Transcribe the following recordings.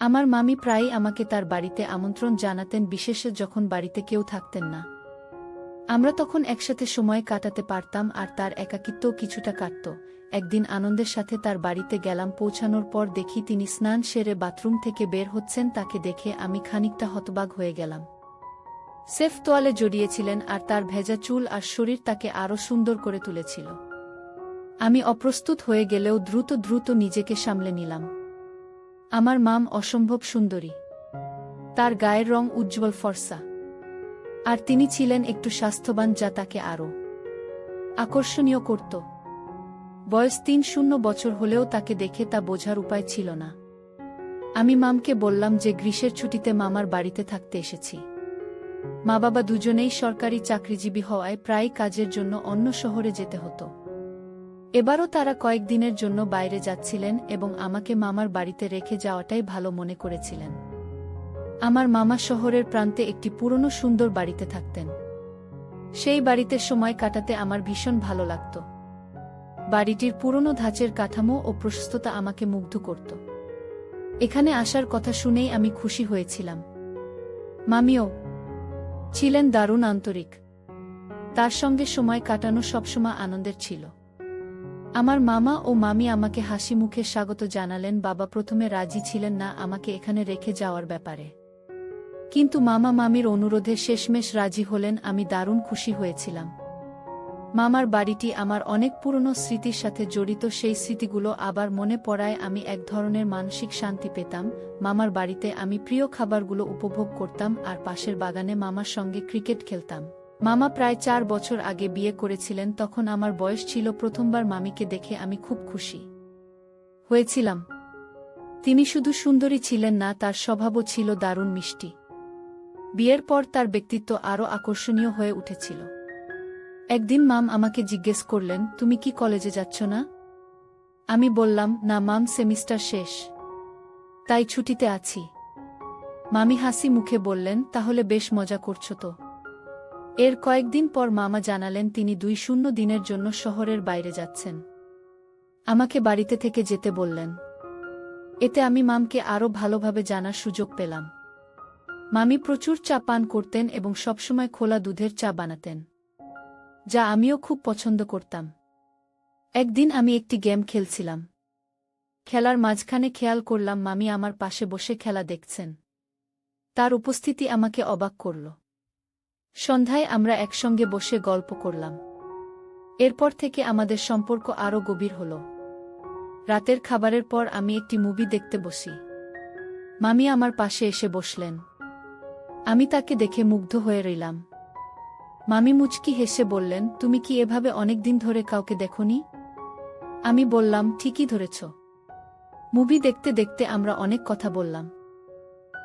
আমার মামি প্রায়ই আমাকে তার বাড়িতে আমন্ত্রণ জানাতেন, বিশেষে যখন বাড়িতে কেউ থাকতেন না। আমরা তখন একসাথে সময় কাটাতে পারতাম আর তার একাকিত্বও কিছুটা কাটত। একদিন আনন্দের সাথে তার বাড়িতে গেলাম। পৌঁছানোর পর দেখি তিনি স্নান সেরে বাথরুম থেকে বের হচ্ছেন। তাকে দেখে আমি খানিকটা হতবাক হয়ে গেলাম। সেফ তোয়ালে জড়িয়েছিলেন আর তার ভেজা চুল আর শরীর তাকে আরও সুন্দর করে তুলেছিল। আমি অপ্রস্তুত হয়ে গেলেও দ্রুত দ্রুত নিজেকে সামলে নিলাম। আমার মাম অসম্ভব সুন্দরী। তার গায়ের রং উজ্জ্বল ফর্সা। আর তিনি ছিলেন একটু স্বাস্থ্যবান, যা তাকে আরও আকর্ষণীয় করত। বয়স ৩০ বছর হলেও তাকে দেখে তা বোঝার উপায় ছিল না। আমি মামকে বললাম যে গ্রীষ্মের ছুটিতে মামার বাড়িতে থাকতে এসেছি। মা বাবা দুজনেই সরকারি চাকরিজীবী হওয়ায় প্রায় কাজের জন্য অন্য শহরে যেতে হতো। এবারও তারা কয়েকদিনের জন্য বাইরে যাচ্ছিলেন এবং আমাকে মামার বাড়িতে রেখে যাওয়াটাই ভালো মনে করেছিলেন। আমার মামা শহরের প্রান্তে একটি পুরনো সুন্দর বাড়িতে থাকতেন। সেই বাড়িতে সময় কাটাতে আমার ভীষণ ভালো লাগত। বাড়িটির পুরনো ধাঁচের কাঠামো ও প্রশস্ততা আমাকে মুগ্ধ করত। এখানে আসার কথা শুনেই আমি খুশি হয়েছিলাম। মামিও ছিলেন দারুণ আন্তরিক। তার সঙ্গে সময় কাটানো সবসময় আনন্দের ছিল। আমার মামা ও মামি আমাকে হাসি মুখে স্বাগত জানালেন। বাবা প্রথমে রাজি ছিলেন না আমাকে এখানে রেখে যাওয়ার ব্যাপারে, কিন্তু মামা মামির অনুরোধে শেষমেশ রাজি হলেন। আমি দারুণ খুশি হয়েছিলাম। মামার বাড়িটি আমার অনেক পুরনো স্মৃতির সাথে জড়িত। সেই স্মৃতিগুলো আবার মনে পড়ায় আমি এক ধরনের মানসিক শান্তি পেতাম। মামার বাড়িতে আমি প্রিয় খাবারগুলো উপভোগ করতাম আর পাশের বাগানে মামার সঙ্গে ক্রিকেট খেলতাম। মামা প্রায় ৪ বছর আগে বিয়ে করেছিলেন। তখন আমার বয়স ছিল। প্রথমবার মামিকে দেখে আমি খুব খুশি হয়েছিলাম। তিনি শুধু সুন্দরী ছিলেন না, তার স্বভাবও ছিল দারুণ মিষ্টি। বিয়ের পর তার ব্যক্তিত্ব আরও আকর্ষণীয় হয়ে উঠেছিল। একদিন মাম আমাকে জিজ্ঞেস করলেন, তুমি কি কলেজে যাচ্ছ না? আমি বললাম, না মাম, সেমিস্টার শেষ, তাই ছুটিতে আছি। মামি হাসি মুখে বললেন, তাহলে বেশ মজা করছো তো। এর কয়েকদিন পর মামা জানালেন তিনি ২ দিনের জন্য শহরের বাইরে যাচ্ছেন। আমাকে বাড়িতে থেকে যেতে বললেন। এতে আমি মামকে আরও ভালোভাবে জানার সুযোগ পেলাম। মামি প্রচুর চা পান করতেন এবং সবসময় খোলা দুধের চা বানাতেন, যা আমিও খুব পছন্দ করতাম। একদিন আমি একটি গেম খেলছিলাম। খেলার মাঝখানে খেয়াল করলাম মামি আমার পাশে বসে খেলা দেখছেন। তার উপস্থিতি আমাকে অবাক করল। সন্ধ্যায় আমরা একসঙ্গে বসে গল্প করলাম। এরপর থেকে আমাদের সম্পর্ক আরও গভীর হল। রাতের খাবারের পর আমি একটি মুভি দেখতে বসি। মামি আমার পাশে এসে বসলেন। আমি তাকে দেখে মুগ্ধ হয়ে রইলাম। মামি মুচকি হেসে বললেন, তুমি কি এভাবে অনেকদিন ধরে কাউকে দেখোনি? আমি বললাম, ঠিকই ধরেছ। মুভি দেখতে দেখতে আমরা অনেক কথা বললাম।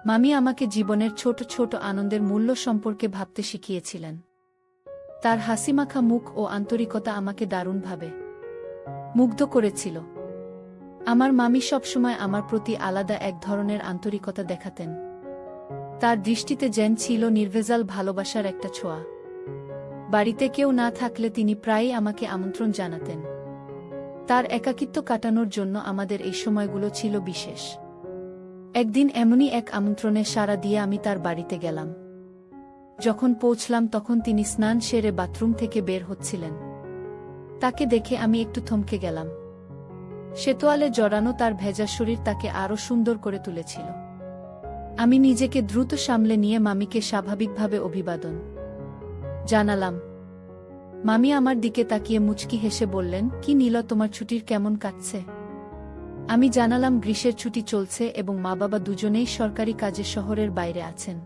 মামি আমাকে জীবনের ছোট ছোট আনন্দের মূল্য সম্পর্কে ভাবতে শিখিয়েছিলেন। তার হাসিমাখা মুখ ও আন্তরিকতা আমাকে দারুণভাবে মুগ্ধ করেছিল। আমার মামি সবসময় আমার প্রতি আলাদা এক ধরনের আন্তরিকতা দেখাতেন। তার দৃষ্টিতে যেন ছিল নির্ভেজাল ভালোবাসার একটা ছোঁয়া। বাড়িতে কেউ না থাকলে তিনি প্রায়ই আমাকে আমন্ত্রণ জানাতেন। তার একাকিত্ব কাটানোর জন্য আমাদের এই সময়গুলো ছিল বিশেষ। একদিন এমনই এক আমন্ত্রণে সাড়া দিয়ে আমি তার বাড়িতে গেলাম। যখন পৌঁছলাম তখন তিনি স্নান সেরে বাথরুম থেকে বের হচ্ছিলেন। তাকে দেখে আমি একটু থমকে গেলাম। সে তোয়ালে জড়ানো তার ভেজা শরীর তাকে আরও সুন্দর করে তুলেছিল। আমি নিজেকে দ্রুত সামলে নিয়ে মামিকে স্বাভাবিকভাবে অভিবাদন জানালাম। মামি আমার দিকে তাকিয়ে মুচকি হেসে বললেন, কি নীল, তোমার ছুটির কেমন কাটছে? আমি জানালাম, গ্রীষ্মের ছুটি চলছে এবং মা বাবা দুজনেই সরকারি কাজে শহরের বাইরে আছেন,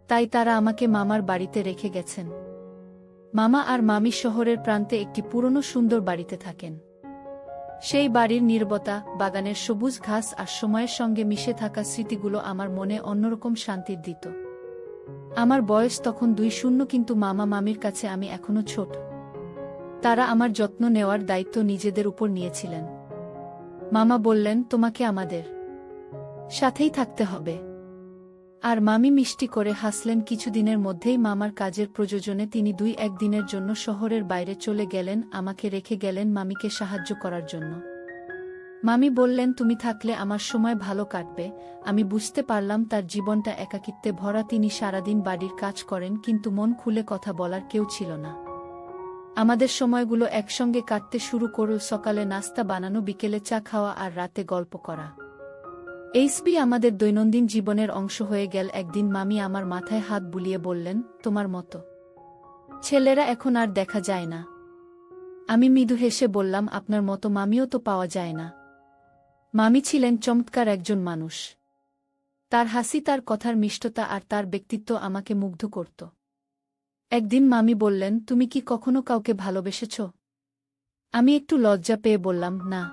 তাই তারা আমাকে মামার বাড়িতে রেখে গেছেন। মামা আর মামি শহরের প্রান্তে একটি পুরনো সুন্দর বাড়িতে থাকেন। সেই বাড়ির নীরবতা, বাগানের সবুজ ঘাস আর সময়ের সঙ্গে মিশে থাকা স্মৃতিগুলো আমার মনে অন্যরকম শান্তির দিত। আমার বয়স তখন ২ কিন্তু মামা মামির কাছে আমি এখনো ছোট। তারা আমার যত্ন নেওয়ার দায়িত্ব নিজেদের উপর নিয়েছিলেন। মামা বললেন, তোমাকে আমাদের সাথেই থাকতে হবে। আর মামি মিষ্টি করে হাসলেন। কিছুদিনের মধ্যেই মামার কাজের প্রয়োজনে তিনি ২-১ দিনের জন্য শহরের বাইরে চলে গেলেন। আমাকে রেখে গেলেন মামিকে সাহায্য করার জন্য। মামি বললেন, তুমি থাকলে আমার সময় ভালো কাটবে। আমি বুঝতে পারলাম তার জীবনটা একাকিত্বে ভরা। তিনি সারাদিন বাড়ির কাজ করেন, কিন্তু মন খুলে কথা বলার কেউ ছিল না। আমাদের সময়গুলো একসঙ্গে কাটতে শুরু করল, সকালে নাস্তা বানানো, বিকেলে চা খাওয়া আর রাতে গল্প করা। এইসবই আমাদের দৈনন্দিন জীবনের অংশ হয়ে গেল। একদিন মামি আমার মাথায় হাত বুলিয়ে বললেন, তোমার মতো ছেলেরা এখন আর দেখা যায় না। আমি মৃদু হেসে বললাম, আপনার মতো মামিও তো পাওয়া যায় না। মামি ছিলেন চমৎকার একজন মানুষ। তার হাসি, তার কথার মিষ্টতা আর তার ব্যক্তিত্ব আমাকে মুগ্ধ করত। একদিন মামি বললেন, তুমি কি কখনো কাউকে ভালোবেসেছ? আমি একটু লজ্জা পেয়ে বললাম, না।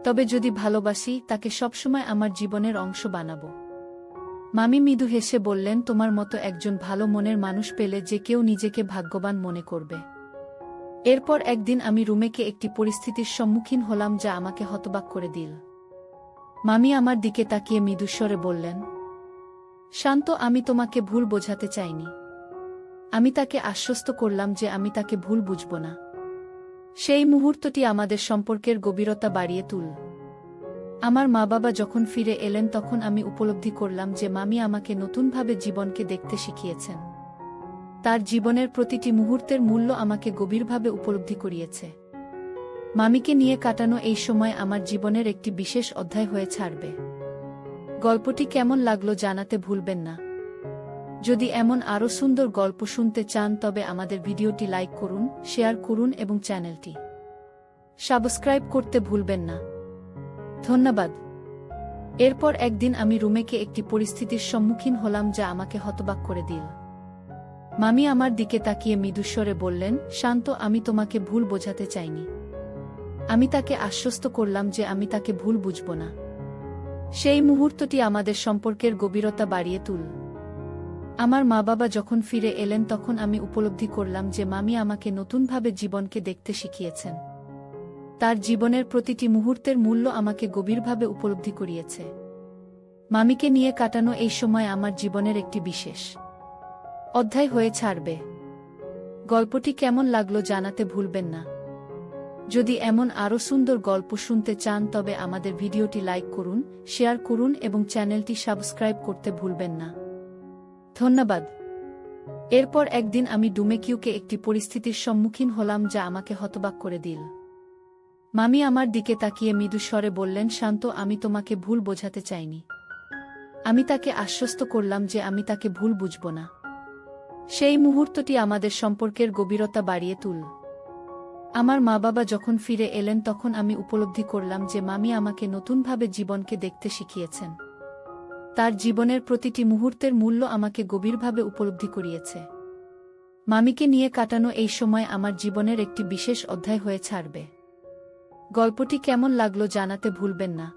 তবে যদি ভালোবাসি, তাকে সবসময় আমার জীবনের অংশ বানাবো। মামি মৃদু হেসে বললেন, তোমার মতো একজন ভালো মনের মানুষ পেলে যে কেউ নিজেকে ভাগ্যবান মনে করবে। এরপর একদিন আমি রুমেকে একটি পরিস্থিতির সম্মুখীন হলাম যা আমাকে হতবাক করে দিল। মামি আমার দিকে তাকিয়ে মৃদুস্বরে বললেন, শান্ত, আমি তোমাকে ভুল বোঝাতে চাইনি। আমি তাকে আশ্বস্ত করলাম যে আমি তাকে ভুল বুঝব না। সেই মুহূর্তটি আমাদের সম্পর্কের গভীরতা বাড়িয়ে তুলল। আমার মা বাবা যখন ফিরে এলেন, তখন আমি উপলব্ধি করলাম যে মামি আমাকে নতুনভাবে জীবনকে দেখতে শিখিয়েছেন। তার জীবনের প্রতিটি মুহূর্তের মূল্য আমাকে গভীরভাবে উপলব্ধি করিয়েছে। মামিকে নিয়ে কাটানো এই সময় আমার জীবনের একটি বিশেষ অধ্যায় হয়ে ছাড়বে। গল্পটি কেমন লাগলো জানাতে ভুলবেন না। যদি এমন আরও সুন্দর গল্প শুনতে চান, তবে আমাদের ভিডিওটি লাইক করুন, শেয়ার করুন এবং চ্যানেলটি সাবস্ক্রাইব করতে ভুলবেন না। ধন্যবাদ। এরপর একদিন আমি রুমেকে একটি পরিস্থিতির সম্মুখীন হলাম যা আমাকে হতবাক করে দিল। মামি আমার দিকে তাকিয়ে মৃদুস্বরে বললেন, শান্ত, আমি তোমাকে ভুল বোঝাতে চাইনি। আমি তাকে আশ্বস্ত করলাম যে আমি তাকে ভুল বুঝব না। সেই মুহূর্তটি আমাদের সম্পর্কের গভীরতা বাড়িয়ে তুলল। আমার মা বাবা যখন ফিরে এলেন, তখন আমি উপলব্ধি করলাম যে মামি আমাকে নতুনভাবে জীবনকে দেখতে শিখিয়েছেন। তার জীবনের প্রতিটি মুহূর্তের মূল্য আমাকে গভীরভাবে উপলব্ধি করিয়েছে। মামিকে নিয়ে কাটানো এই সময় আমার জীবনের একটি বিশেষ অধ্যায় হয়ে ছাড়বে। গল্পটি কেমন লাগলো জানাতে ভুলবেন না। যদি এমন আরও সুন্দর গল্প শুনতে চান, তবে আমাদের ভিডিওটি লাইক করুন, শেয়ার করুন এবং চ্যানেলটি সাবস্ক্রাইব করতে ভুলবেন না। ধন্যবাদ। এরপর একদিন আমি ডুমেকিউকে একটি পরিস্থিতির সম্মুখীন হলাম যা আমাকে হতবাক করে দিল। মামি আমার দিকে তাকিয়ে মৃদুস্বরে বললেন, শান্ত, আমি তোমাকে ভুল বোঝাতে চাইনি। আমি তাকে আশ্বস্ত করলাম যে আমি তাকে ভুল বুঝব না। সেই মুহূর্তটি আমাদের সম্পর্কের গভীরতা বাড়িয়ে তুলল। আমার মা বাবা যখন ফিরে এলেন, তখন আমি উপলব্ধি করলাম যে মামি আমাকে নতুনভাবে জীবনকে দেখতে শিখিয়েছেন। তার জীবনের প্রতিটি মুহূর্তের মূল্য আমাকে গভীরভাবে উপলব্ধি করিয়েছে। মামিকে নিয়ে কাটানো এই সময় আমার জীবনের একটি বিশেষ অধ্যায় হয়ে ছাড়বে। গল্পটি কেমন লাগলো জানাতে ভুলবেন না।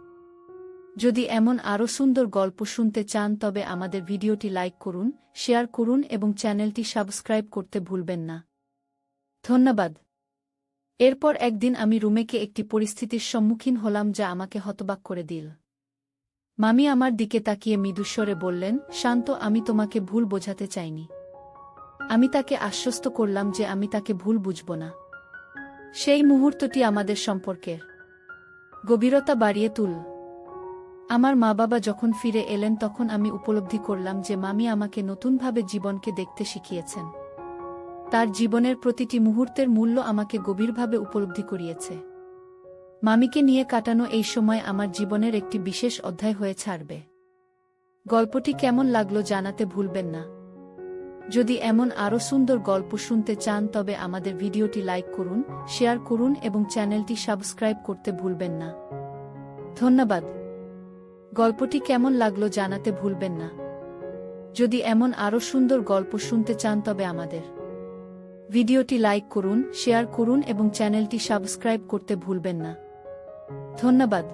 যদি এমন আরও সুন্দর গল্প শুনতে চান, তবে আমাদের ভিডিওটি লাইক করুন, শেয়ার করুন এবং চ্যানেলটি সাবস্ক্রাইব করতে ভুলবেন না। ধন্যবাদ। এরপর একদিন আমি রুমেকে একটি পরিস্থিতির সম্মুখীন হলাম যা আমাকে হতবাক করে দিল। মামি আমার দিকে তাকিয়ে মৃদুস্বরে বললেন, শান্ত, আমি তোমাকে ভুল বোঝাতে চাইনি। আমি তাকে আশ্বস্ত করলাম যে আমি তাকে ভুল বুঝব না। সেই মুহূর্তটি আমাদের সম্পর্কের গভীরতা বাড়িয়ে তুলল। আমার মা বাবা যখন ফিরে এলেন, তখন আমি উপলব্ধি করলাম যে মামি আমাকে নতুনভাবে জীবনকে দেখতে শিখিয়েছেন। তার জীবনের প্রতিটি মুহূর্তের মূল্য আমাকে গভীরভাবে উপলব্ধি করিয়েছে। মামিকে নিয়ে কাটানো এই সময় আমার জীবনের একটি বিশেষ অধ্যায় হয়ে ছাড়বে। গল্পটি কেমন লাগলো জানাতে ভুলবেন না। যদি এমন আরও সুন্দর গল্প শুনতে চান, তবে আমাদের ভিডিওটি লাইক করুন, শেয়ার করুন এবং চ্যানেলটি সাবস্ক্রাইব করতে ভুলবেন না। ধন্যবাদ। গল্পটি কেমন লাগলো জানাতে ভুলবেন না। যদি এমন আরও সুন্দর গল্প শুনতে চান, তবে আমাদের ভিডিওটি লাইক করুন, শেয়ার করুন এবং চ্যানেলটি সাবস্ক্রাইব করতে ভুলবেন না। ধন্যবাদ।